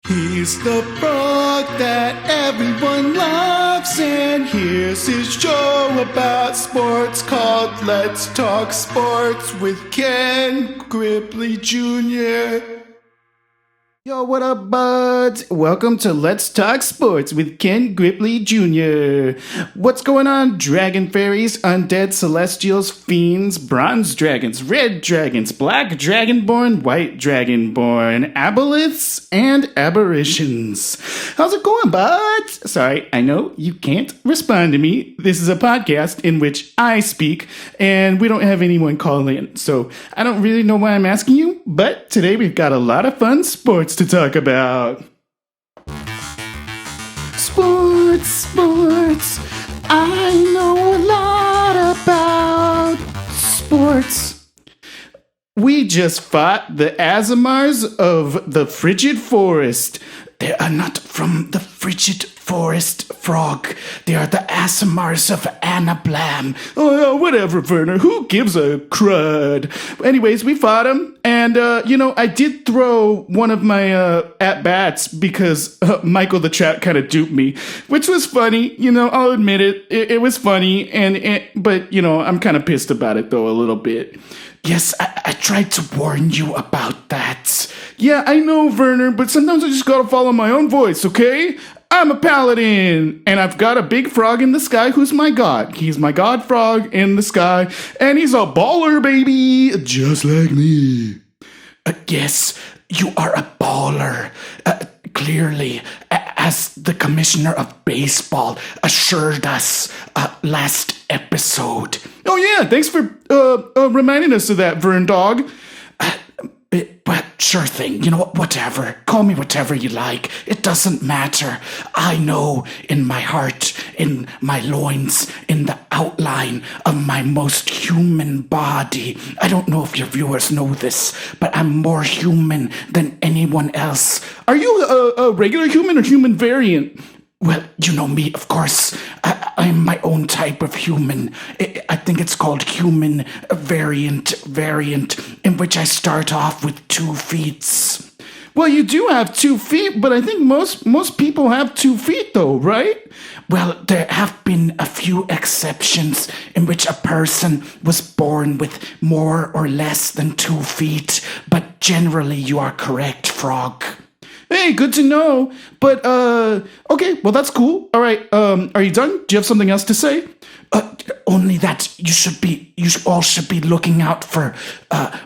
He's the frog that everyone loves, and here's his show about sports called Let's Talk Sports with Ken Grippli Jr. Yo, what up, buds? Welcome to Let's Talk Sports with Ken Grippli Jr. What's going on, dragon fairies, undead celestials, fiends, bronze dragons, red dragons, black dragonborn, white dragonborn, aboliths, and aberrations? How's it going, buds? Sorry, I know you can't respond to me. This is a podcast in which I speak, and we don't have anyone call in, so I don't really know why I'm asking you, but today we've got a lot of fun sports to talk about. Sports. I know a lot about sports. We just fought the Azamars of the Frigid Forest. They are not from the Frigid Forest, Frog. They are the Azamars of Annablam. Oh, whatever, Werner. Who gives a crud? Anyways, we fought them. And, I did throw one of my at-bats because Michael the Chat kind of duped me, which was funny. I'll admit it. It was funny. But I'm kind of pissed about it, though, a little bit. Yes, I tried to warn you about that. Yeah, I know, Werner, but sometimes I just gotta follow my own voice, okay? I'm a paladin, and I've got a big frog in the sky who's my god. He's my god frog in the sky, and he's a baller, baby, just like me. Yes, you are a baller. Clearly, as the commissioner of baseball assured us last episode. Oh yeah, thanks for reminding us of that, Vern Dog. But sure thing, whatever. Call me whatever you like. It doesn't matter. I know in my heart, in my loins, in the outline of my most human body. I don't know if your viewers know this, but I'm more human than anyone else. Are you a regular human or human variant? Well, you know me, of course. I'm my own type of human. I think it's called human variant, in which I start off with 2 feet. Well, you do have 2 feet, but I think most people have 2 feet, though, right? Well, there have been a few exceptions in which a person was born with more or less than 2 feet, but generally you are correct, Frog. Hey, good to know. But, okay, well, that's cool. All right, are you done? Do you have something else to say? Only that you all should be looking out for,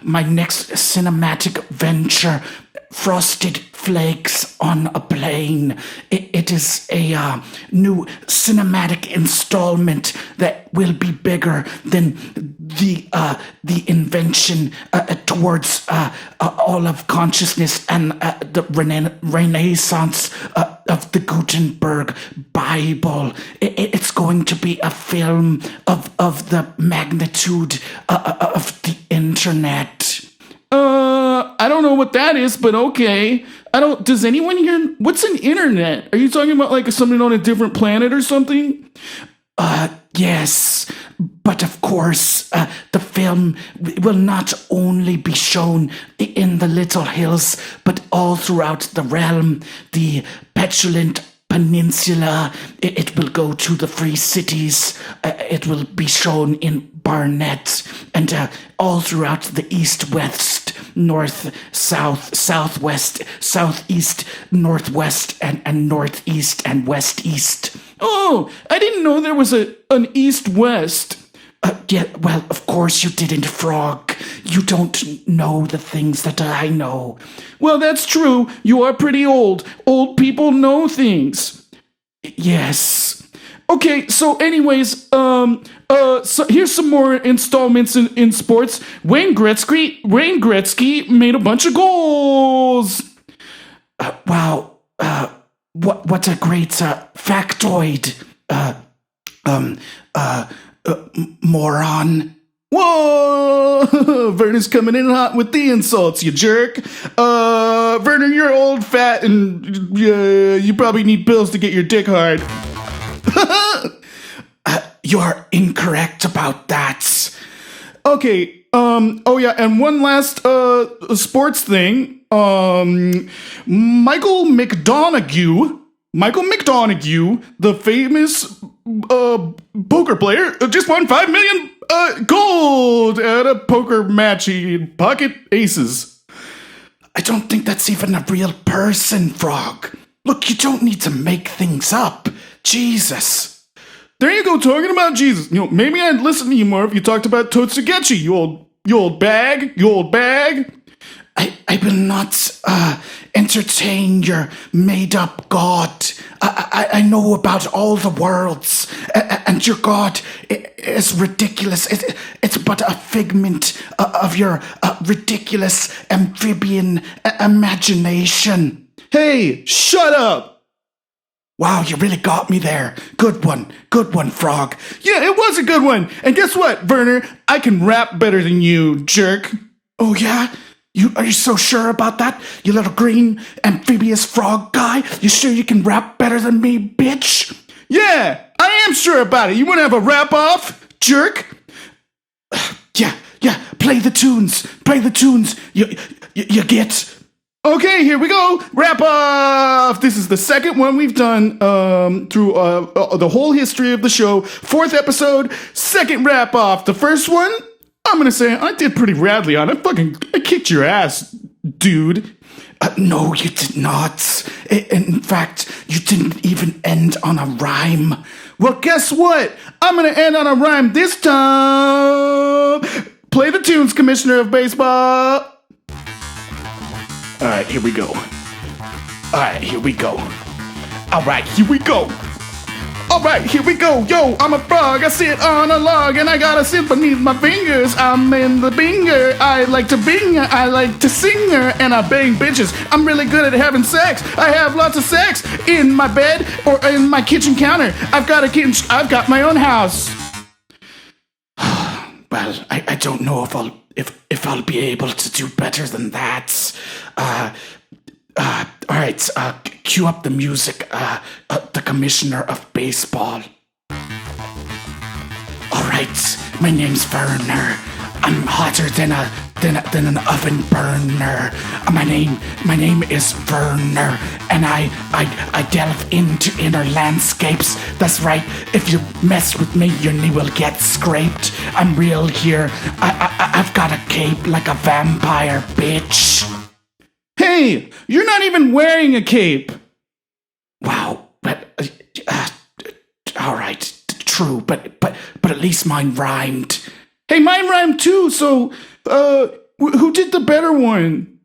my next cinematic venture, Frosted Flakes on a Plane. It is a new cinematic installment that will be bigger than the invention towards all of consciousness and the renaissance of the Gutenberg Bible. It's going to be a film of the magnitude of the internet. I don't know what that is, but okay. Does anyone here, what's an internet? Are you talking about like something on a different planet or something? Yes, but of course, the film will not only be shown in the Little Hills, but all throughout the realm, the petulant peninsula. It will go to the Free Cities. It will be shown in Barnett and all throughout the east, west, north, south, southwest, southeast, northwest, and northeast and west-east. Oh, I didn't know there was an east-west. Yeah, well, of course you didn't, Frog. You don't know the things that I know. Well, that's true. You are pretty old. Old people know things. Yes. Okay, so anyways, so here's some more installments in sports. Wayne Gretzky made a bunch of goals. Wow. What a great factoid. Moron. Whoa! Werner's coming in hot with the insults, you jerk. Werner, you're old, fat, and you probably need pills to get your dick hard. You're incorrect about that. Okay, oh yeah, and one last sports thing. Michael McDonough, the famous poker player, just won 5 million gold at a poker match in pocket aces. I don't think that's even a real person, Frog. Look, you don't need to make things up. Jesus. There you go, talking about Jesus. You know, maybe I'd listen to you more if you talked about Totsugechi, you old bag. I will not entertain your made-up god. I know about all the worlds, and your god is ridiculous. It's but a figment of your ridiculous amphibian imagination. Hey, shut up! Wow, you really got me there. Good one, Frog. Yeah, it was a good one. And guess what, Werner? I can rap better than you, jerk. Oh yeah? Are you so sure about that? You little green amphibious frog guy? You sure you can rap better than me, bitch? Yeah, I am sure about it. You want to have a rap off, jerk? Yeah, play the tunes. You get. Okay, here we go. Wrap off. This is the second one we've done through the whole history of the show. 4th episode, second wrap off. The first one, I'm gonna say I did pretty radly on it. I kicked your ass, dude. No, you did not. In fact, you didn't even end on a rhyme. Well, guess what? I'm gonna end on a rhyme this time. Play the tunes, Commissioner of Baseball. All right, here we go. Yo, I'm a frog. I sit on a log and I gotta sit beneath my fingers. I'm in the binger. I like to binger. I like to singer and I bang bitches. I'm really good at having sex. I have lots of sex in my bed or in my kitchen counter. I've got my own house. Well, I don't know if I'll be able to do better than that. All right, cue up the music, the Commissioner of Baseball. All right, my name's Werner. I'm hotter than an oven burner. My name is Werner, and I delve into inner landscapes. That's right. If you mess with me, your knee will get scraped. I'm real here. I've got a cape like a vampire, bitch. Hey, you're not even wearing a cape. Wow, but all right, true, but at least mine rhymed. Hey, mine rhymed too. So, who did the better one?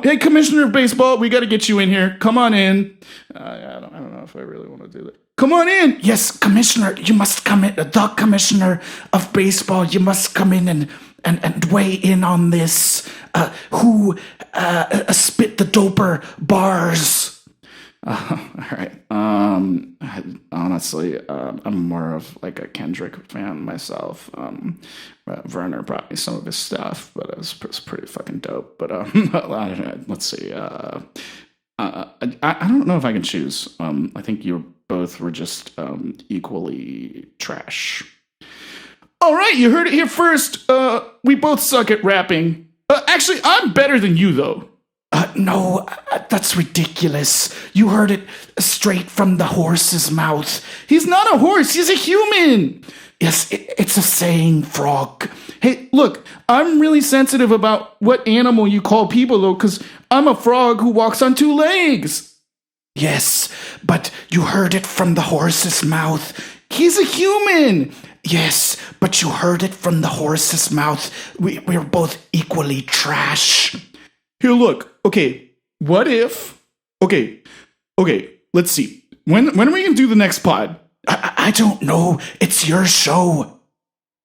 Hey, Commissioner of Baseball, we got to get you in here. Come on in. I don't know if I really want to do that. Come on in. Yes, Commissioner, you must come in. The Commissioner of Baseball, you must come in and weigh in on this. Who spit the doper bars? All right. Honestly, I'm more of like a Kendrick fan myself. Werner brought me some of his stuff, but it was pretty fucking dope. But let's see. I don't know if I can choose. I think you both were just equally trash. All right, you heard it here first. We both suck at rapping. Actually, I'm better than you, though. No, that's ridiculous. You heard it straight from the horse's mouth. He's not a horse, he's a human. Yes, it's a saying, Frog. Hey, look, I'm really sensitive about what animal you call people, though, because I'm a frog who walks on 2 legs. Yes, but you heard it from the horse's mouth. He's a human. Yes, but you heard it from the horse's mouth. We're both equally trash. Here, look. Okay, what if... Okay, let's see. When are we going to do the next pod? I don't know. It's your show.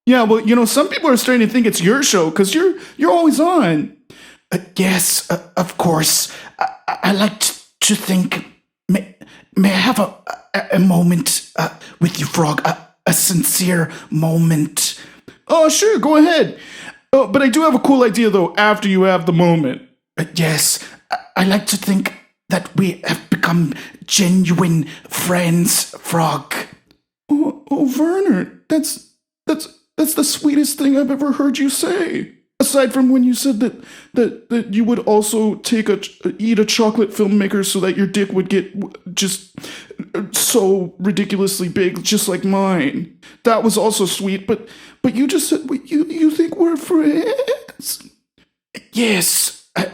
Yeah, well, some people are starting to think it's your show because you're always on. Yes, of course. I like to think... May I have a moment with you, Frog? A sincere moment. Oh, sure, go ahead. Oh, but I do have a cool idea, though, after you have the moment. Yes, I like to think that we have become genuine friends, Frog. Oh, Werner, that's the sweetest thing I've ever heard you say. Aside from when you said that you would also eat a chocolate filmmaker so that your dick would get just so ridiculously big, just like mine. That was also sweet, but you just said you think we're friends. Yes, I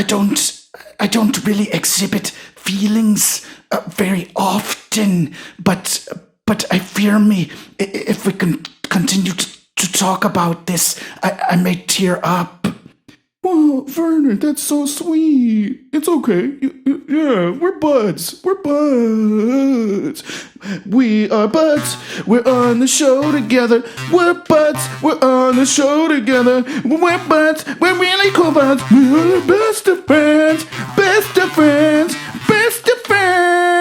don't really exhibit feelings very often, but I fear me if we can continue to talk about this, I may tear up. Well, Werner, that's so sweet. It's okay. Yeah, we're buds. We're buds. We are buds. We're on the show together. We're buds. We're on the show together. We're buds. We're really cool buds. We're the best of friends. Best of friends. Best of friends.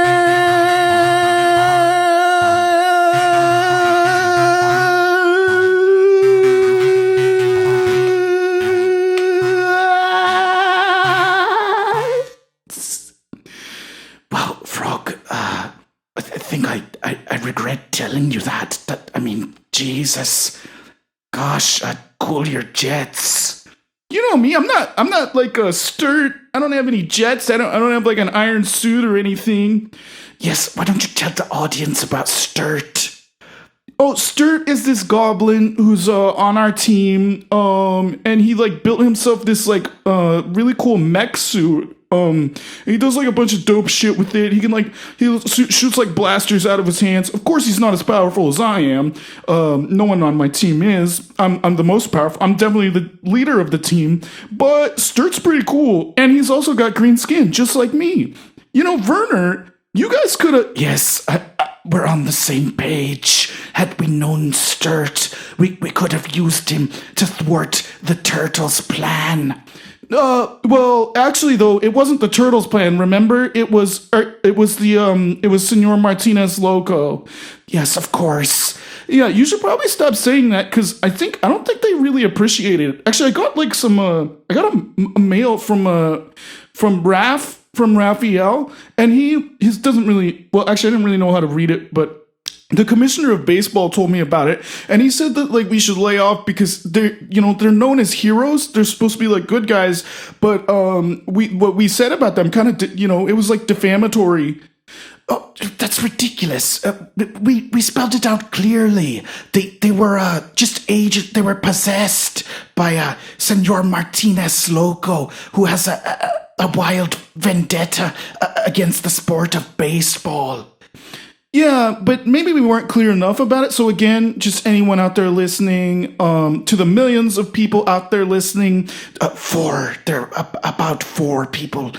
I regret telling you that. I mean, Jesus. Gosh, cool your jets. You know me, I'm not like a Sturt. I don't have any jets. I don't have like an iron suit or anything. Yes, why don't you tell the audience about Sturt? Oh, Sturt is this goblin who's on our team. And he like built himself this like really cool mech suit. He does like a bunch of dope shit with it. He shoots like blasters out of his hands. Of course, he's not as powerful as I am. No one on my team is. I'm the most powerful. I'm definitely the leader of the team. But Sturt's pretty cool, and he's also got green skin, just like me. You know, Werner, you guys could have. Yes, we're on the same page. Had we known Sturt, we could have used him to thwart the turtles' plan. Well, actually, though, it wasn't the turtles' plan. Remember, it was Senor Martinez Loco. Yes, of course. Yeah, you should probably stop saying that because I don't think they really appreciate it. Actually, I got like I got a mail from Raphael, and his doesn't really. Well, actually, I didn't really know how to read it, but the commissioner of baseball told me about it, and he said that like we should lay off because they're known as heroes. They're supposed to be like good guys, but what we said about them kind of it was like defamatory. Oh, that's ridiculous. We spelled it out clearly. They were just aged. They were possessed by Senor Martinez Loco, who has a wild vendetta against the sport of baseball. Yeah, but maybe we weren't clear enough about it. So again, just anyone out there listening, to the millions of people out there listening, there are about 4 people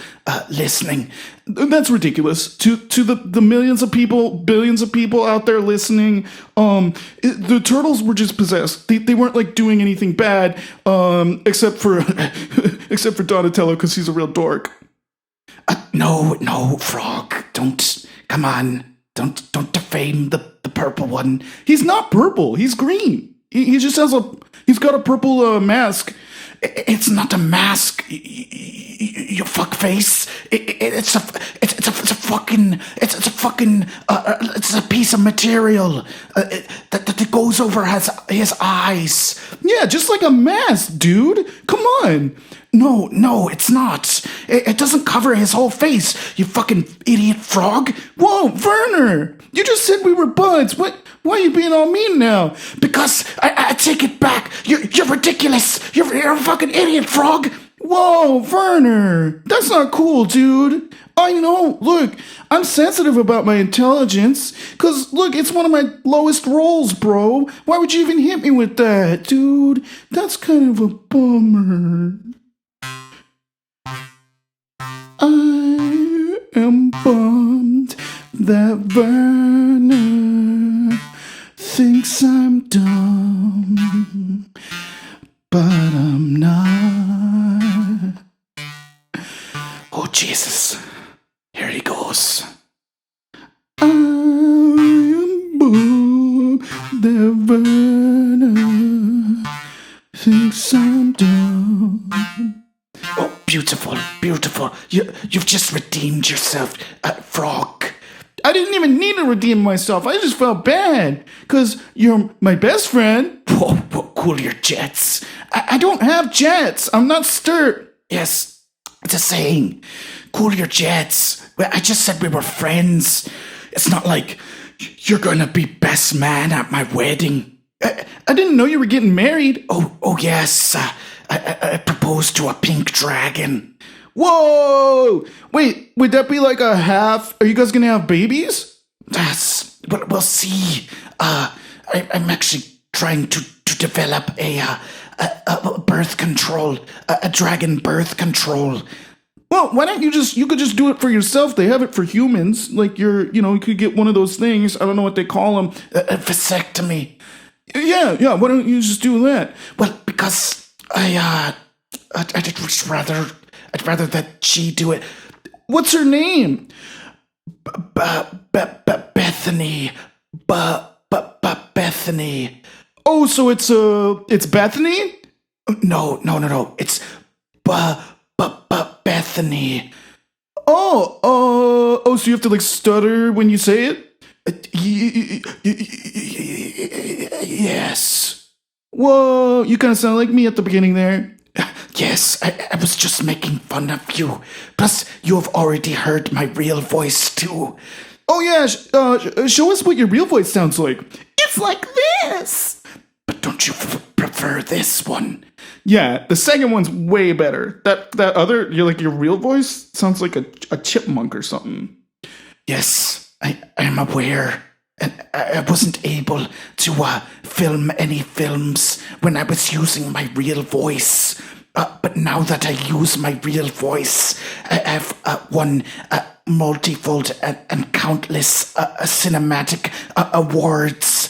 listening. That's ridiculous. To the millions of people, billions of people out there listening, the turtles were just possessed. They weren't like doing anything bad, except for except for Donatello because he's a real dork. No, Frog, don't. Come on. Don't defame the purple one. He's not purple. He's green. He just has he's got a purple mask. It's not a mask. You fuck face. It's a piece of material that goes over his eyes. Yeah, just like a mask, dude. Come on. No, it's not. It doesn't cover his whole face, you fucking idiot frog. Whoa, Werner, you just said we were buds. What? Why are you being all mean now? Because I take it back. You're ridiculous. You're a fucking idiot frog. Whoa, Werner, that's not cool, dude. I know, look, I'm sensitive about my intelligence, because, look, it's one of my lowest rolls, bro. Why would you even hit me with that, dude? That's kind of a bummer. I am bummed that Werner thinks I'm dumb, but I'm not. Oh, Jesus. Here he goes. I am bummed that Werner thinks I'm dumb. Oh, beautiful. You've just redeemed yourself, Frog. I didn't even need to redeem myself. I just felt bad, because you're my best friend. Whoa, cool your jets. I don't have jets. I'm not stir. Yes, it's a saying. Cool your jets. Well, I just said we were friends. It's not like you're gonna be best man at my wedding. I didn't know you were getting married. Oh yes. I proposed to a pink dragon. Whoa! Wait, would that be like a half? Are you guys gonna have babies? Yes, we'll see. I'm actually trying to develop a birth control, a dragon birth control. Well, why don't you could just do it for yourself. They have it for humans. Like you could get one of those things. I don't know what they call them. A vasectomy. Yeah, why don't you just do that? Well, because I'd rather that she do it. What's her name? Bethany. Bethany. Oh, so it's Bethany? No. It's Bethany. Oh, so you have to like stutter when you say it? Yes. Whoa, you kind of sound like me at the beginning there. Yes, I was just making fun of you. Plus, you have already heard my real voice too. Oh yeah, show us what your real voice sounds like. It's like this. But don't you prefer this one? Yeah, the second one's way better. That other, your real voice sounds like a chipmunk or something. Yes, I'm aware. And I wasn't able to film any films when I was using my real voice. But now that I use my real voice, I have won multifold and countless cinematic awards,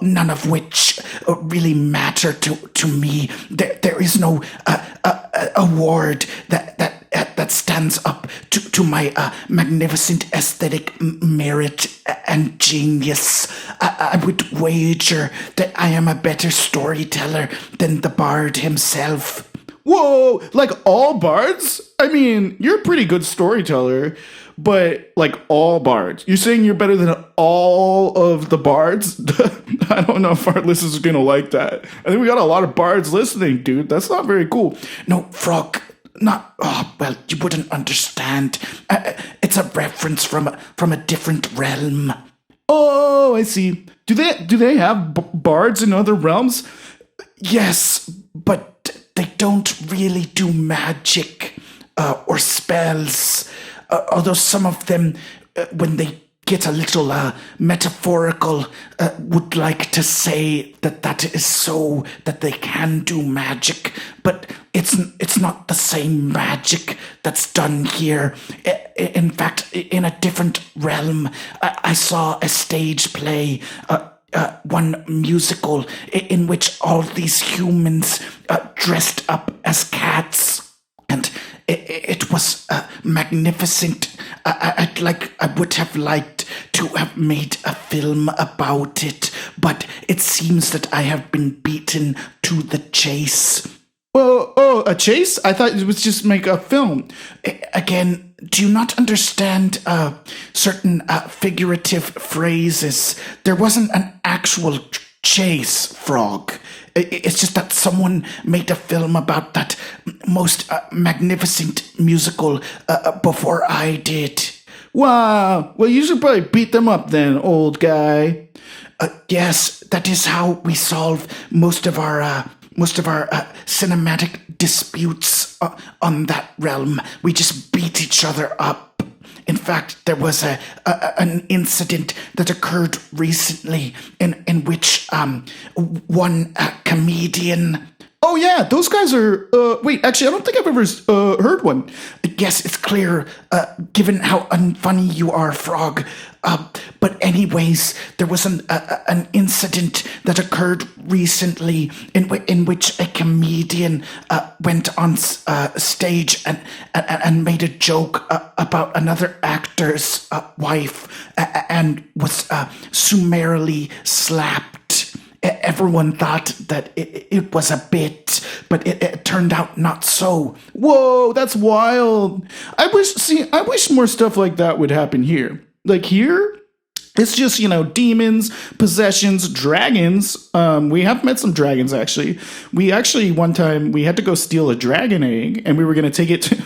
none of which really matter to me. There is no award that stands up to my magnificent aesthetic merit and genius. I would wager that I am a better storyteller than the bard himself. Whoa, like all bards? I mean, you're a pretty good storyteller, but like all bards. You're saying you're better than all of the bards? I don't know if our listeners are going to like that. I think we got a lot of bards listening, dude. That's not very cool. No, Frog, you wouldn't understand. It's a reference from a different realm. Oh, I see. Do they have bards in other realms? Yes, but they don't really do magic or spells. Although some of them, when they get a little metaphorical, would like to say that is so that they can do magic, but it's not the same magic that's done here. In fact, in a different realm, I saw a stage play, one musical in which all these humans dressed up as cats, and it was magnificent. I would have liked to have made a film about it, but it seems that I have been beaten to the chase. Oh, a chase? I thought it was just make a film. Again, do you not understand certain figurative phrases? There wasn't an actual chase, Frog. It's just that someone made a film about that most magnificent musical before I did. Wow. Well, you should probably beat them up then, old guy. Yes, that is how we solve most of our cinematic disputes on that realm. We just beat each other up. In fact, there was an incident that occurred recently in which one comedian. Oh yeah, those guys are. Wait, actually, I don't think I've ever heard one. Yes, it's clear, given how unfunny you are, Frog. But anyways, there was an incident that occurred recently in which a comedian went on stage and made a joke about another actor's wife and was summarily slapped. Everyone thought that it was a bit, but it turned out not so. Whoa, that's wild. I wish more stuff like that would happen here. Like here, It's just, demons, possessions, dragons. We have met some dragons, actually. One time, we had to go steal a dragon egg, and we were going to take it to,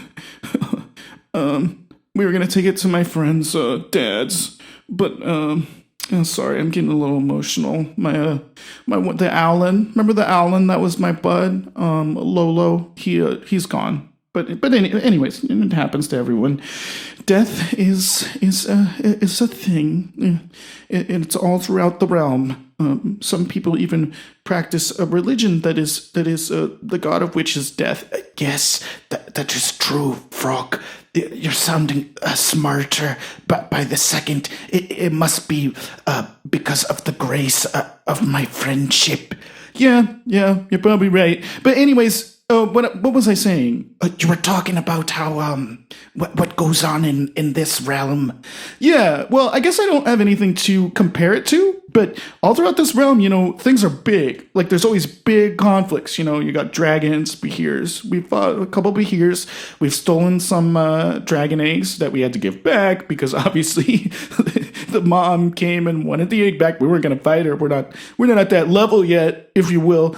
my friend's dad's. But, sorry, I'm getting a little emotional. The Owlin, remember the Owlin? That was my bud, Lolo. He's gone. But anyways, it happens to everyone. Death is a thing. It's all throughout the realm. Some people even practice a religion that is the god of which is death. Yes, that is true, Frog. You're sounding smarter, but by the second, it must be because of the grace of my friendship. Yeah, you're probably right. But anyways. What was I saying? You were talking about how what goes on in this realm. Yeah, well, I guess I don't have anything to compare it to, but all throughout this realm, things are big. Like there's always big conflicts. You got dragons, behirs. We fought a couple behirs. We've stolen some dragon eggs that we had to give back because obviously the mom came and wanted the egg back. We weren't gonna fight her. We're not at that level yet, if you will.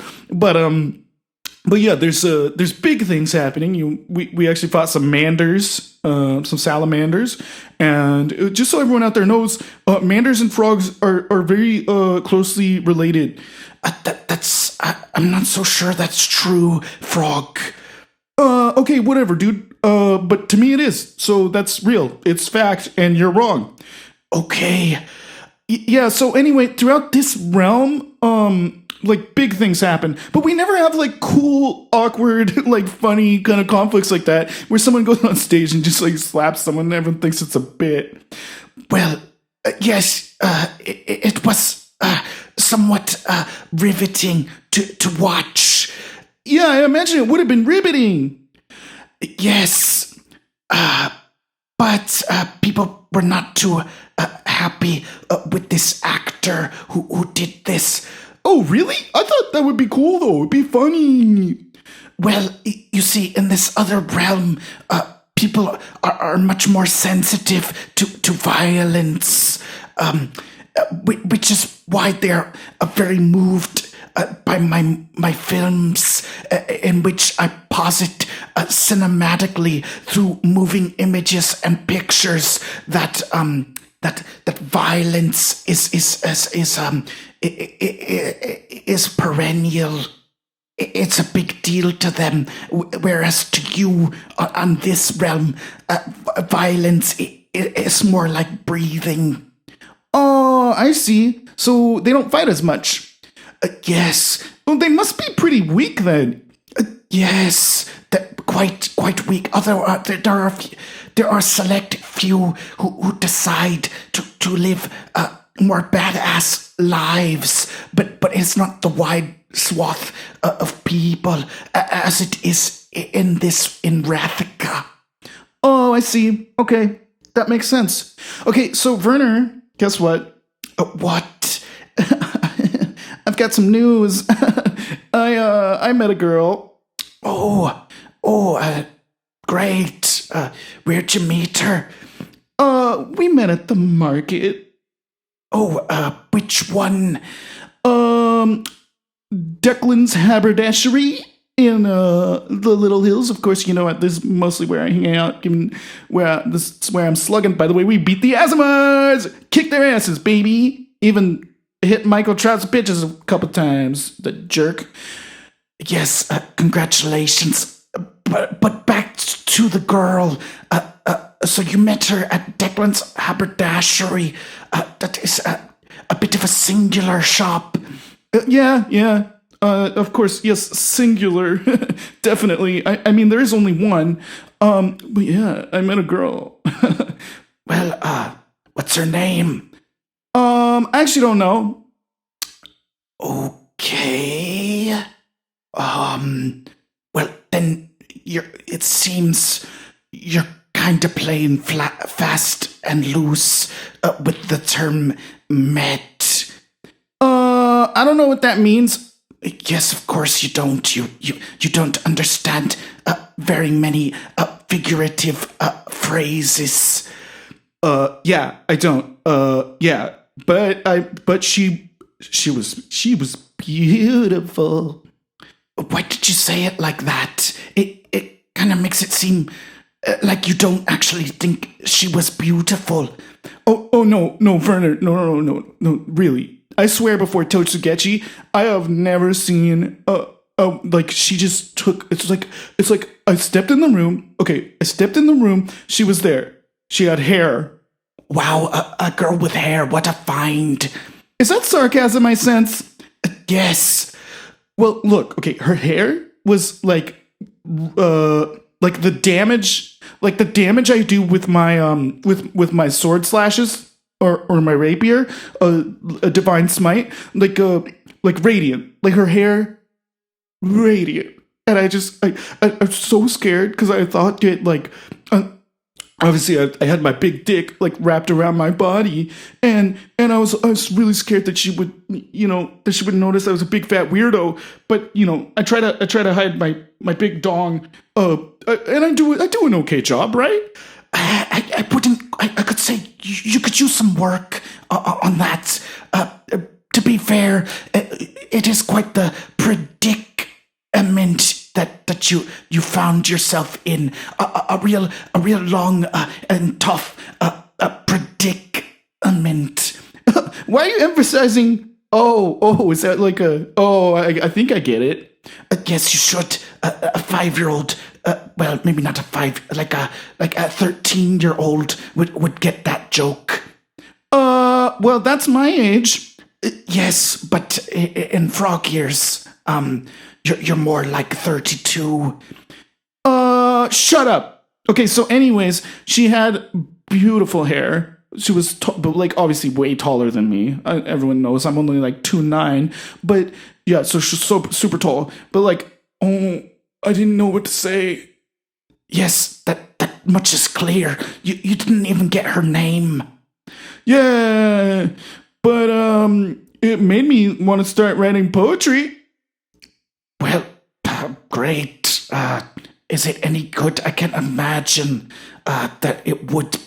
But yeah, there's big things happening. We actually fought some manders, some salamanders, and just so everyone out there knows, manders and frogs are very closely related. I'm not so sure that's true, Frog. Okay, whatever, dude. But to me it is. So that's real. It's fact, and you're wrong. Okay. Yeah. So anyway, throughout this realm, like big things happen, but we never have like cool, awkward, like funny kind of conflicts like that where someone goes on stage and just like slaps someone and everyone thinks it's a bit. Well, yes, it was somewhat riveting to watch. Yeah, I imagine it would have been riveting. Yes, but people were not too happy with this actor who did this. Oh, really? I thought that would be cool, though. It'd be funny. Well, you see, in this other realm, people are much more sensitive to violence, which is why they're very moved by my films, in which I posit cinematically through moving images and pictures that violence is perennial. It's a big deal to them, whereas to you on this realm, violence is more like breathing. Oh, I see. So they don't fight as much. Yes. Well, they must be pretty weak then. Yes, quite weak. Although there are select few who decide to live more badass lives, but it's not the wide swath of people as it is in Rathica. Oh, I see. Okay, that makes sense. Okay, so Werner, guess what? What? I've got some news. I met a girl. Oh, great. Where'd you meet her? We met at the market. Oh, which one? Declan's Haberdashery in the Little Hills. Of course, this is mostly where I hang out, this is where I'm slugging. By the way, we beat the Azamars! Kick their asses, baby! Even hit Michael Trout's bitches a couple times, the jerk. Yes, congratulations. But back to the girl. So you met her at Declan's Haberdashery. That is a bit of a singular shop. Yeah. Of course, yes, singular. Definitely. I mean, there is only one. But yeah, I met a girl. Well, what's her name? I actually don't know. Okay. Well, then it seems you're kind of playing fast and loose with the term met. I don't know what that means. Yes, of course you don't. You don't understand very many figurative phrases. Yeah, I don't. Yeah, but she was beautiful. Why did you say it like that? It kind of makes it seem like you don't actually think she was beautiful. Oh no, Werner, no, really. I swear before Totsugechi, I have never seen like she just took. It's like I stepped in the room. Okay, I stepped in the room. She was there. She had hair. Wow, a girl with hair. What a find. Is that sarcasm, I sense? Yes. Well, look. Okay, her hair was like the damage I do with my with my sword slashes or my rapier, a divine smite, like radiant, like her hair, radiant. And I'm so scared because I thought it obviously I had my big dick like wrapped around my body, and I was really scared that she would notice I was a big fat weirdo. But I try to hide my big dong, and I do an okay job, right? I could say you could use some work on that. To be fair, it is quite the predicament that you found yourself in, a real long and tough predicament. Why are you emphasizing? Oh, is that like a? Oh, I think I get it. Yes, you should. A 5-year-old. Well, maybe not a 5, like a 13-year-old would get that joke. Well, that's my age. Yes, but in frog years, you're more like 32. Shut up. Okay, so anyways, she had beautiful hair. She was but like obviously way taller than me. Everyone knows I'm only like 2'9", but yeah, so she's so super tall. But like, oh, I didn't know what to say. Yes, that much is clear. You didn't even get her name. Yeah, but it made me want to start writing poetry. Well, great. Is it any good? I can't imagine that it would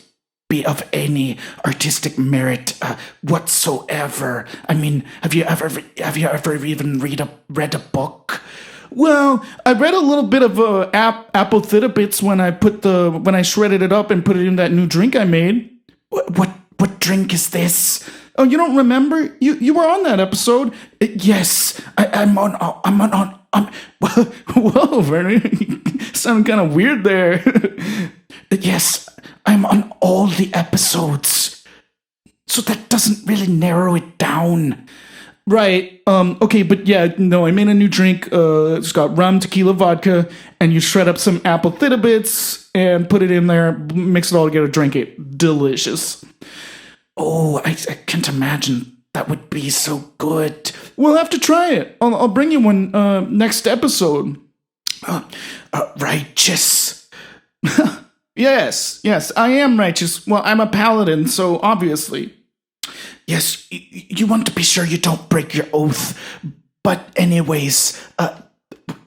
be of any artistic merit whatsoever. I mean, have you ever even read a book? Well, I read a little bit of apple thitibits when I shredded it up and put it in that new drink I made. What drink is this? Oh, you don't remember? You were on that episode. Yes, I'm on. Whoa, Werner, sound kind of weird there. Yes, I'm on all the episodes, so that doesn't really narrow it down. Right. Okay, but yeah, no, I made a new drink. It's got rum, tequila, vodka, and you shred up some apple thitibits and put it in there, mix it all together, drink it. Delicious. Oh, I can't imagine that would be so good. We'll have to try it. I'll bring you one next episode. Righteous. Yes, I am righteous. Well, I'm a paladin, so obviously. Yes, you want to be sure you don't break your oath. But anyways,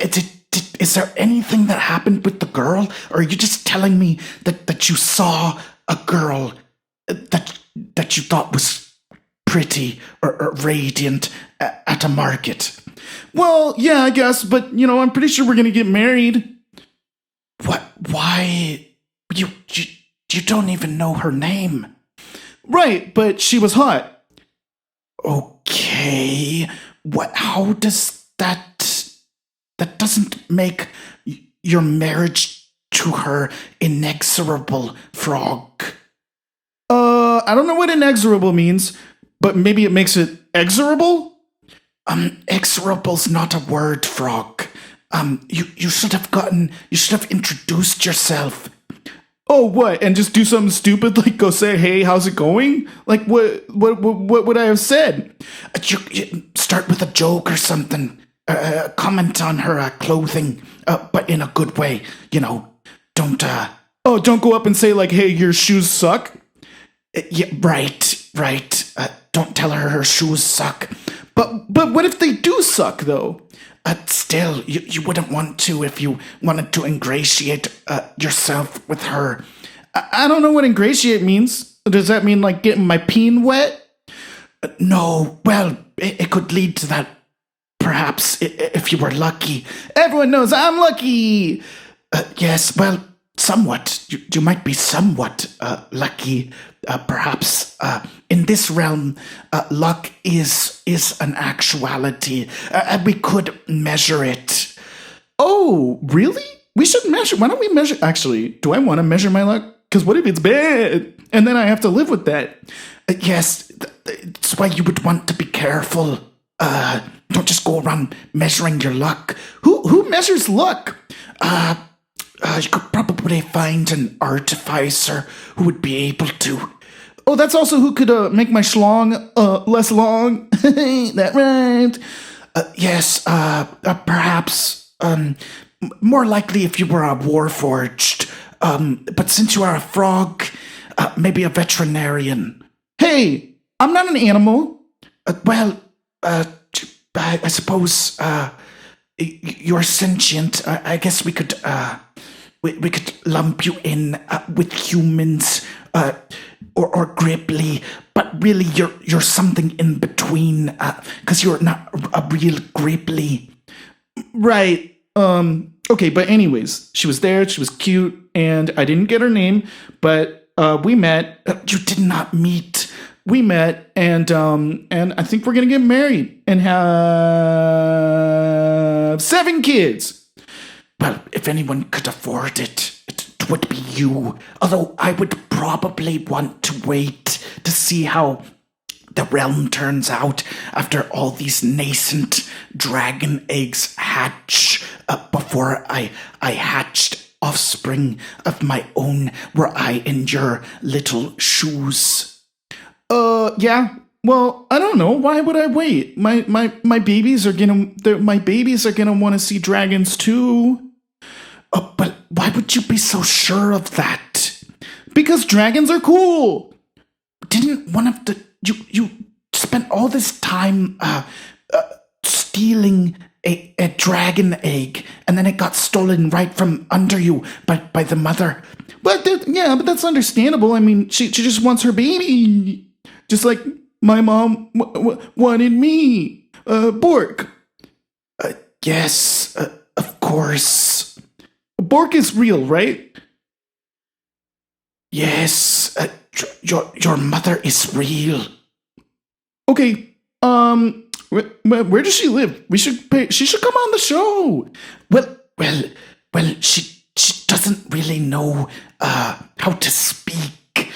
is there anything that happened with the girl? Or are you just telling me that you saw a girl that you thought was pretty or radiant at a market? Well, yeah, I guess, but, I'm pretty sure we're going to get married. What? Why? You don't even know her name. Right, but she was hot. Okay. What? How does that doesn't make your marriage to her inexorable, Frog? I don't know what inexorable means, but maybe it makes it exorable? Exorable's not a word, Frog. You should have introduced yourself. Oh, what? And just do something stupid like go say, "Hey, how's it going?" Like what would I have said? You start with a joke or something. Comment on her clothing, but in a good way. Don't go up and say like, "Hey, your shoes suck." Yeah, right. Don't tell her shoes suck. But what if they do suck though? Still, you wouldn't want to if you wanted to ingratiate yourself with her. I don't know what ingratiate means. Does that mean like getting my peen wet? No, well, it could lead to that. Perhaps if you were lucky. Everyone knows I'm lucky. Yes, well, somewhat. You might be somewhat lucky. Perhaps in this realm, luck is an actuality. And we could measure it. Oh, really? We should measure. Why don't we measure? Actually, do I want to measure my luck? Because what if it's bad? And then I have to live with that. Yes, that's why you would want to be careful. Don't just go around measuring your luck. Who measures luck? You could probably find an artificer who would be able to. Oh, that's also who could make my schlong less long. That rhymed. Yes, perhaps more likely if you were a warforged. But since you are a frog, maybe a veterinarian. Hey, I'm not an animal. I suppose you're sentient. I guess we could lump you in with humans or Grippli, but really you're something in between because you're not a real Grippli. Right. Okay, but anyways, she was there, she was cute, and I didn't get her name, but we met. You did not meet. We met, and I think we're gonna get married and have 7 kids. Well, if anyone could afford it, it would be you. Although I would probably want to wait to see how the realm turns out after all these nascent dragon eggs hatch before I hatched offspring of my own where I endure little shoes. Yeah. Well, I don't know. Why would I wait? My babies are gonna want to see dragons too. But why would you be so sure of that? Because dragons are cool. Didn't one of the you spent all this time stealing a dragon egg, and then it got stolen right from under you by the mother. But but that's understandable. I mean, she just wants her baby. Just like my mom wanted me. Bork. Yes, of course. Bork is real, right? Yes, your mother is real. Okay, where does she live? She should come on the show. Well, she doesn't really know how to speak.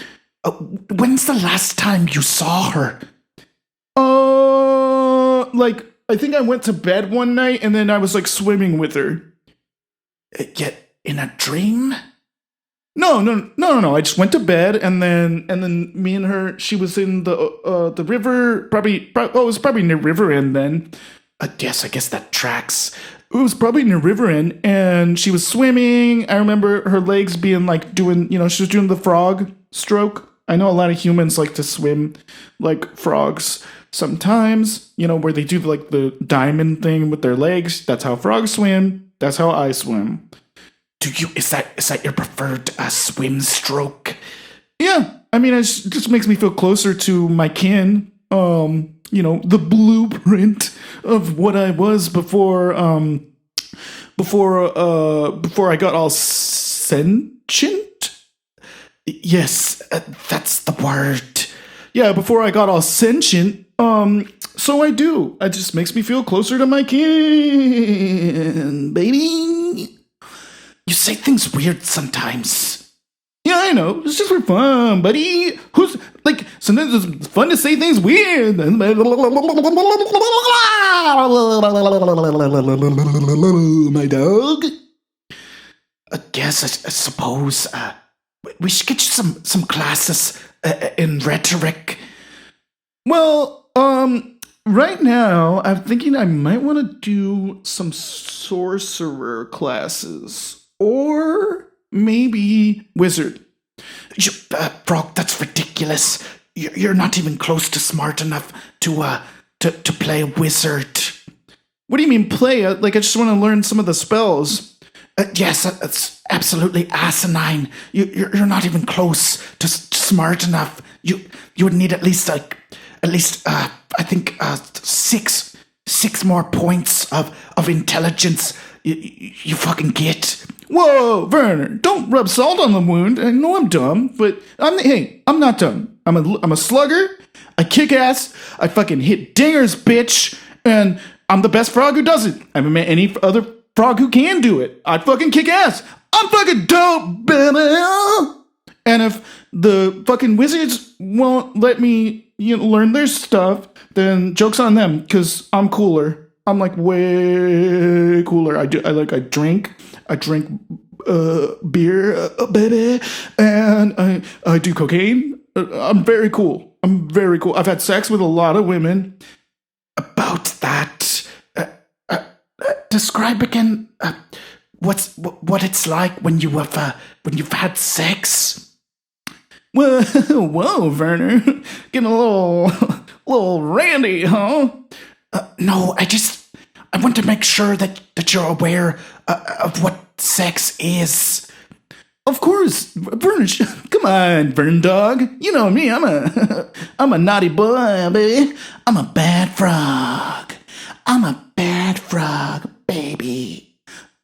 When's the last time you saw her? I think I went to bed one night and then I was like swimming with her. Yet in a dream? No. I just went to bed and then me and her. She was in the river. It was probably near River End then. Yes, I guess that tracks. It was probably near River End, and she was swimming. I remember her legs being like doing. She was doing the frog stroke. I know a lot of humans like to swim like frogs sometimes. Where they do like the diamond thing with their legs. That's how frogs swim. That's how I swim. Is that your preferred swim stroke? Yeah, I mean, it just makes me feel closer to my kin. The blueprint of what I was before I got all sentient. Yes, that's the word. Yeah, before I got all sentient. So I do. It just makes me feel closer to my kin, baby. You say things weird sometimes. Yeah, I know. It's just for fun, buddy. Sometimes it's fun to say things weird. My dog. Yes, I suppose. We should get you some classes in rhetoric. Well, right now, I'm thinking I might want to do some sorcerer classes. Or maybe wizard. Frog, that's ridiculous. You're not even close to smart enough to play a wizard. What do you mean play? I just want to learn some of the spells. Yes, that's absolutely asinine. You're not even close to smart enough. You would need at least at least I think six more points of intelligence. You fucking get. Whoa, Werner! Don't rub salt on the wound. I know I'm dumb, but I'm not dumb. I'm a slugger. I kick ass. I fucking hit dingers, bitch. And I'm the best frog who does it. I haven't met any other frog who can do it. I fucking kick ass. I'm fucking dope, baby. And if the fucking wizards won't let me, learn their stuff, then joke's on them, because I'm cooler. I'm like way cooler. I drink beer, baby, and I do cocaine. I'm very cool. I've had sex with a lot of women. About that, describe again what it's like when you've had sex. Whoa, Werner, getting a little randy, huh? No, I want to make sure that you're aware of what sex is. Of course, Vern. Come on, Vern dog. You know me. I'm a naughty boy, baby. I'm a bad frog. Baby.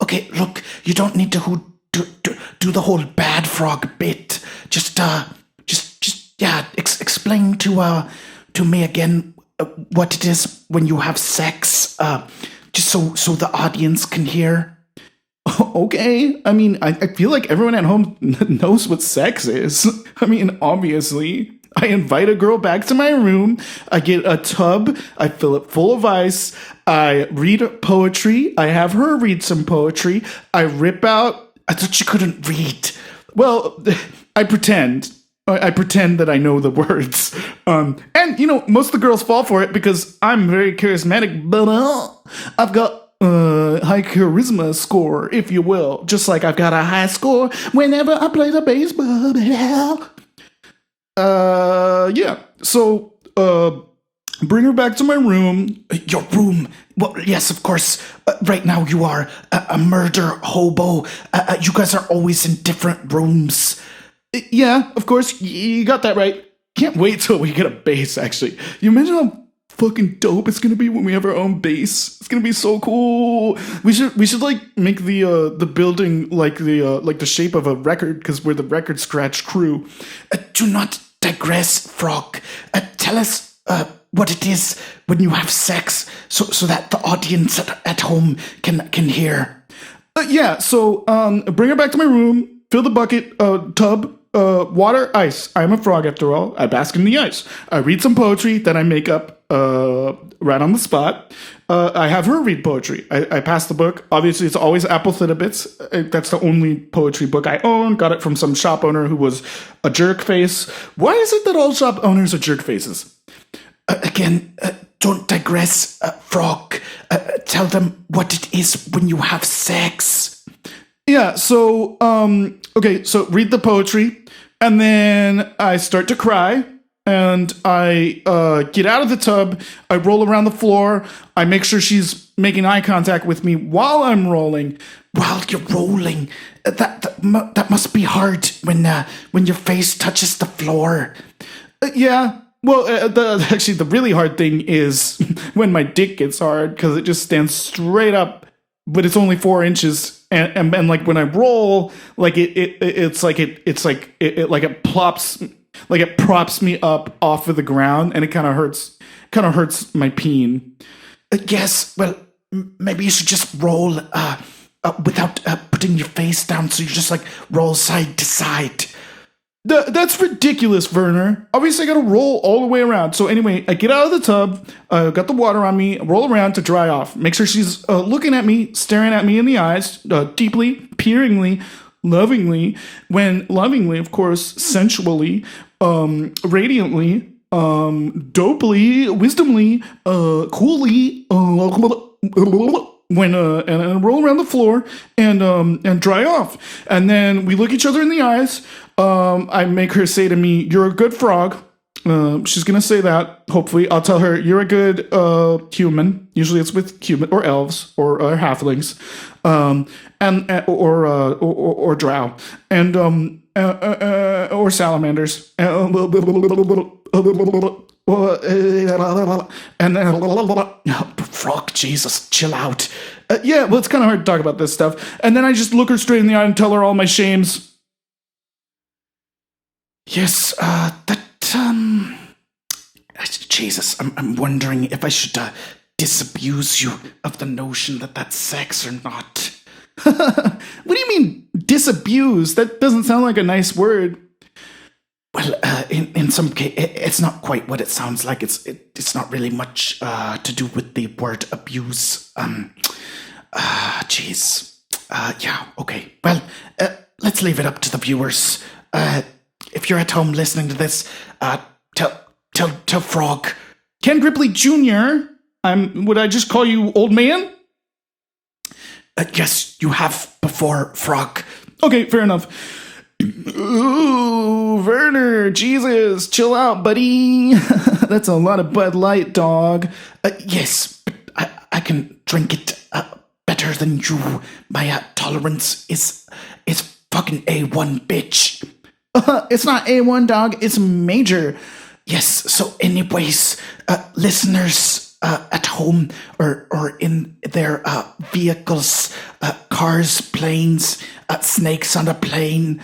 Okay, look. You don't need to do the whole bad frog bit. Just explain to me again what it is when you have sex. Just so the audience can hear. Okay, I mean, I feel like everyone at home knows what sex is. I mean, obviously, I invite a girl back to my room, I get a tub, I fill it full of ice, I read poetry, I have her read some poetry, I rip out... I thought you couldn't read. Well, I pretend that I know the words. And, most of the girls fall for it because I'm very charismatic, but I've got high charisma score, if you will. Just like I've got a high score whenever I play the baseball. Yeah. So, bring her back to my room. Your room. Well, yes, of course. Right now you are a murder hobo. You guys are always in different rooms. Yeah, of course. You got that right. Can't wait till we get a base, actually. You imagine how fucking dope it's gonna be when we have our own base. It's gonna be so cool. We should like make the building like the shape of a record, because we're the record scratch crew. Do not digress, frog. Tell us what it is when you have sex, so that the audience at home can hear. Yeah. So bring her back to my room. Fill the bucket, tub. Water, ice. I'm a frog after all. I bask in the ice. I read some poetry that I make up right on the spot. I have her read poetry. I pass the book. Obviously, it's always Apple Thitibits. That's the only poetry book I own. Got it from some shop owner who was a jerk face. Why is it that all shop owners are jerk faces? Again, don't digress, frog. Tell them what it is when you have sex. Yeah, so, okay, so read the poetry, and then I start to cry, and I get out of the tub, I roll around the floor, I make sure she's making eye contact with me while I'm rolling. While you're rolling, that must be hard when your face touches the floor. Yeah, well, actually, the really hard thing is when my dick gets hard, because it just stands straight up, but it's only 4 inches. And like when I roll, like it props me up off of the ground, and it kind of hurts my peen. Yes, well, maybe you should just roll without putting your face down, so you just like roll side to side. That's ridiculous, Werner. Obviously, I gotta roll all the way around. So anyway, I get out of the tub, got the water on me, roll around to dry off. Make sure she's looking at me, staring at me in the eyes, deeply, peeringly, lovingly, of course, sensually, radiantly, dopely, wisdomly, coolly, and roll around the floor and dry off. And then we look each other in the eyes. I make her say to me, "You're a good frog." She's gonna say that. Hopefully, I'll tell her, "You're a good human." Usually, it's with human or elves or halflings, or drow. And or salamanders. And then, frog, Jesus, chill out. Yeah, well, it's kind of hard to talk about this stuff. And then I just look her straight in the eye and tell her all my shames. Yes, Jesus, I'm wondering if I should disabuse you of the notion that that's sex or not. What do you mean, disabuse? That doesn't sound like a nice word. Well, in some case, it's not quite what it sounds like. It's not really much to do with the word abuse. Jeez. Yeah, okay. Well, let's leave it up to the viewers. If you're at home listening to this, tell Frog. Ken Grippli Jr., would I just call you old man? Yes, you have before, Frog. Okay, fair enough. Ooh, Werner, Jesus, chill out, buddy. That's a lot of Bud Light, dog. Yes, but I can drink it better than you. My tolerance is fucking A1, bitch. It's not A1, dog. It's major. Yes, so anyways, listeners at home or in their vehicles, cars, planes, snakes on a plane,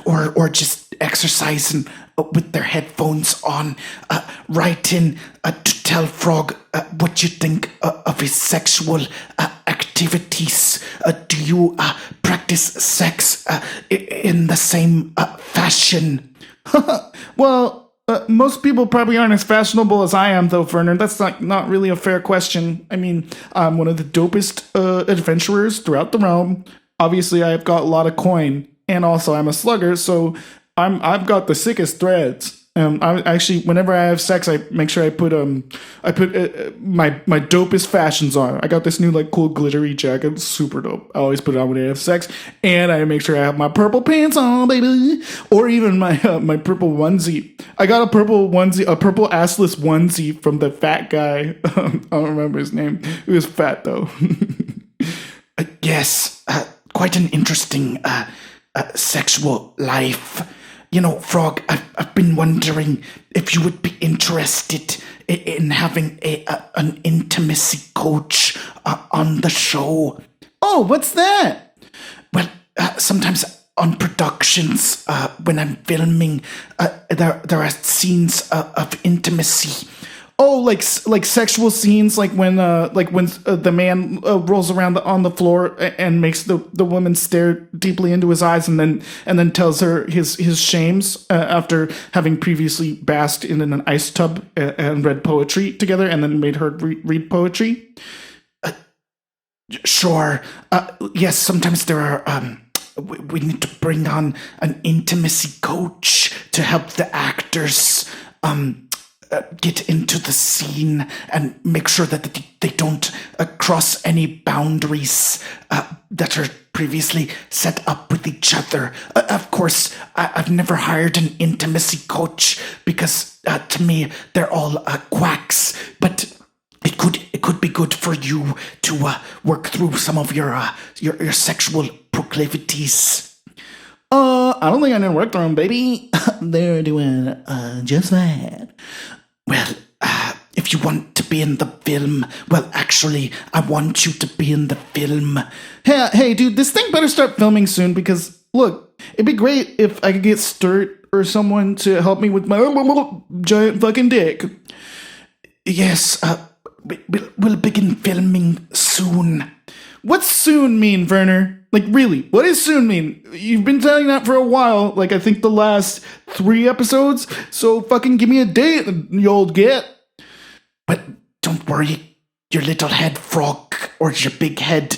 or just exercising with their headphones on, write in to tell Frog what you think of his sexual activities. Do you practice sex in the same fashion? Well, most people probably aren't as fashionable as I am, though, Werner. That's not really a fair question. I mean, I'm one of the dopest adventurers throughout the realm. Obviously, I've got a lot of coin, and also I'm a slugger, so I've got the sickest threads. I actually, whenever I have sex, I make sure I put my dopest fashions on. I got this new cool glittery jacket, super dope. I always put it on when I have sex, and I make sure I have my purple pants on, baby, or even my purple onesie. I got a purple assless onesie from the fat guy. I don't remember his name. He was fat though. Yes, quite an interesting sexual life. You know, Frog, I've been wondering if you would be interested in having an intimacy coach on the show. Oh, what's that? Well, sometimes on productions, when I'm filming, there are scenes of intimacy. Oh, like sexual scenes, like when the man rolls around on the floor and makes the woman stare deeply into his eyes, and then tells her his shames after having previously basked in an ice tub and read poetry together, and then made her read poetry. Sure. Yes. Sometimes there are. We need to bring on an intimacy coach to help the actors. Get into the scene and make sure that they don't cross any boundaries that are previously set up with each other. Of course, I've never hired an intimacy coach because to me they're all quacks. But it could be good for you to work through some of your sexual proclivities. I don't think I didn't work through them, baby. They're doing just fine. Well, if you want to be in the film, well, actually, I want you to be in the film. Hey, dude, this thing better start filming soon because, look, it'd be great if I could get Sturt or someone to help me with my giant fucking dick. Yes, we'll begin filming soon. What's soon mean, Werner? Like, really, what does soon mean? You've been telling that for a while, I think the last 3 episodes, so fucking give me a date, you old git. But don't worry, your little head, Frog, or your big head,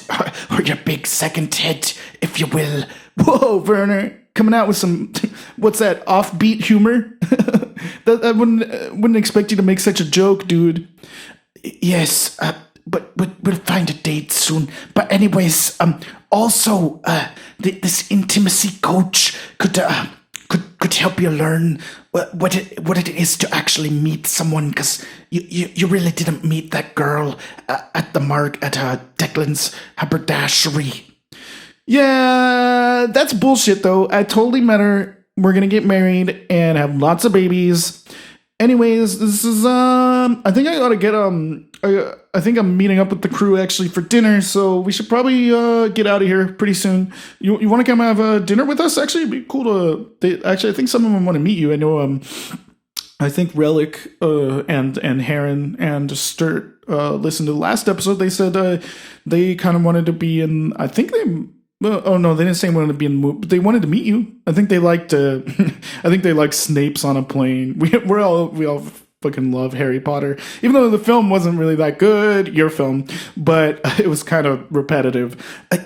or your big second head, if you will. Whoa, Werner, coming out with some, what's that, offbeat humor? I wouldn't expect you to make such a joke, dude. Yes, but we'll find a date soon. But anyways, also, this intimacy coach could help you learn what it is to actually meet someone, because you really didn't meet that girl at Declan's haberdashery. Yeah, that's bullshit though. I totally met her. We're gonna get married and have lots of babies. Anyways, this is I think I gotta get I think I'm meeting up with the crew actually for dinner, so we should probably get out of here pretty soon. You want to come have dinner with us? Actually, it'd be cool to. Actually, I think some of them want to meet you. I know I think Relic and Heron and Sturt listened to the last episode. They said they kind of wanted to be in. I think they. Oh no, they didn't say they wanted to be in the movie, but they wanted to meet you. I think they liked. I think they liked Snape's on a plane. We all fucking love Harry Potter, even though the film wasn't really that good. Your film, but it was kind of repetitive.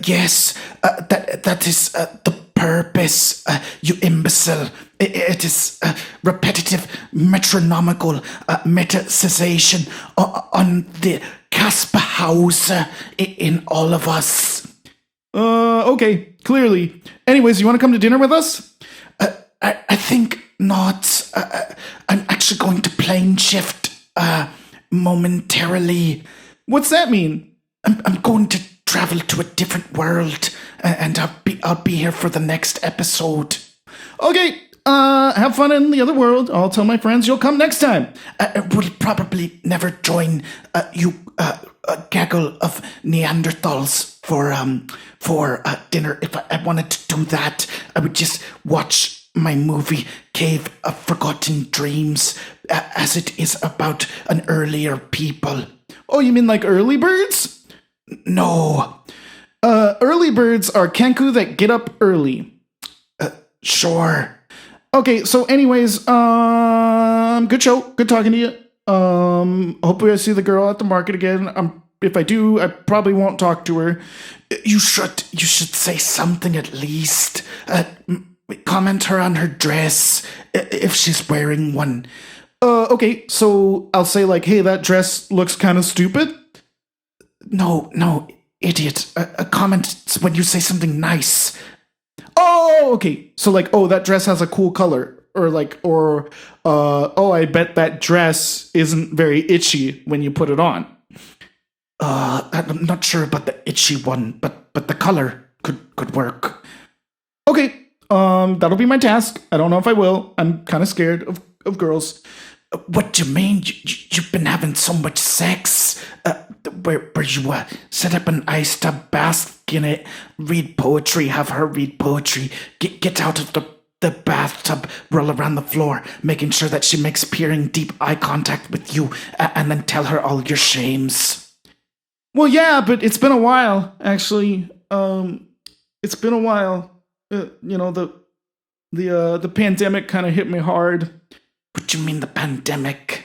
Yes, that is the purpose. You imbecile! It is repetitive, metronomical metasization on the Casper House in all of us. Okay, clearly. Anyways, you want to come to dinner with us? I think not. I'm actually going to plane shift momentarily. What's that mean? I'm going to travel to a different world, and I'll be here for the next episode. Okay, have fun in the other world. I'll tell my friends you'll come next time. We'll probably never join you a gaggle of Neanderthals for dinner. If I wanted to do that, I would just watch my movie Cave of Forgotten Dreams, as it is about an earlier people. Oh, you mean like early birds? No. Early birds are Kenku that get up early. Sure. Okay, so anyways, good show. Good talking to you. Hopefully I see the girl at the market again. If I do, I probably won't talk to her. You should say something at least. Comment her on her dress if she's wearing one. Okay, so I'll say like, hey, that dress looks kind of stupid. No, idiot. A comment when you say something nice. Oh, okay. So like, oh, that dress has a cool color. Oh, I bet that dress isn't very itchy when you put it on. I'm not sure about the itchy one, but the color could work. Okay, that'll be my task. I don't know if I will. I'm kind of scared of girls. What do you mean? You've been having so much sex? Where you set up an ice tub, bask in it, read poetry, have her read poetry, get out of the bathtub, roll around the floor, making sure that she makes peering deep eye contact with you, and then tell her all your shames. Well, yeah, but it's been a while, actually. It's been a while. The pandemic kind of hit me hard. What do you mean the pandemic?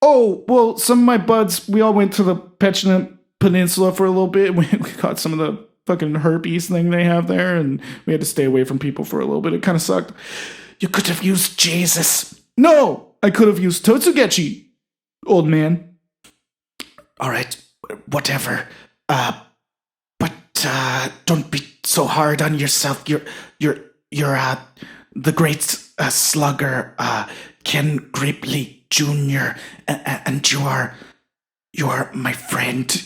Oh, well, some of my buds, we all went to the Petulant Peninsula for a little bit. We caught some of the fucking herpes thing they have there, and we had to stay away from people for a little bit. It kind of sucked. You could have used Jesus. No, I could have used Totsugechi, old man. All right, whatever. But don't be so hard on yourself. You're the great slugger, Ken Grippli Jr., and you are my friend.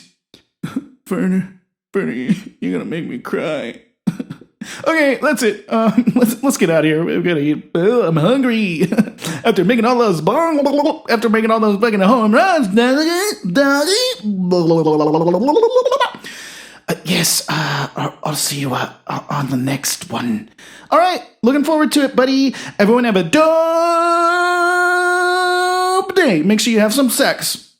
Werner, you're gonna make me cry. Okay, that's it. Let's get out of here. We gotta eat. I'm hungry. After making all those fucking home runs, yes. I'll see you on the next one. All right, looking forward to it, buddy. Everyone have a dope day. Make sure you have some sex.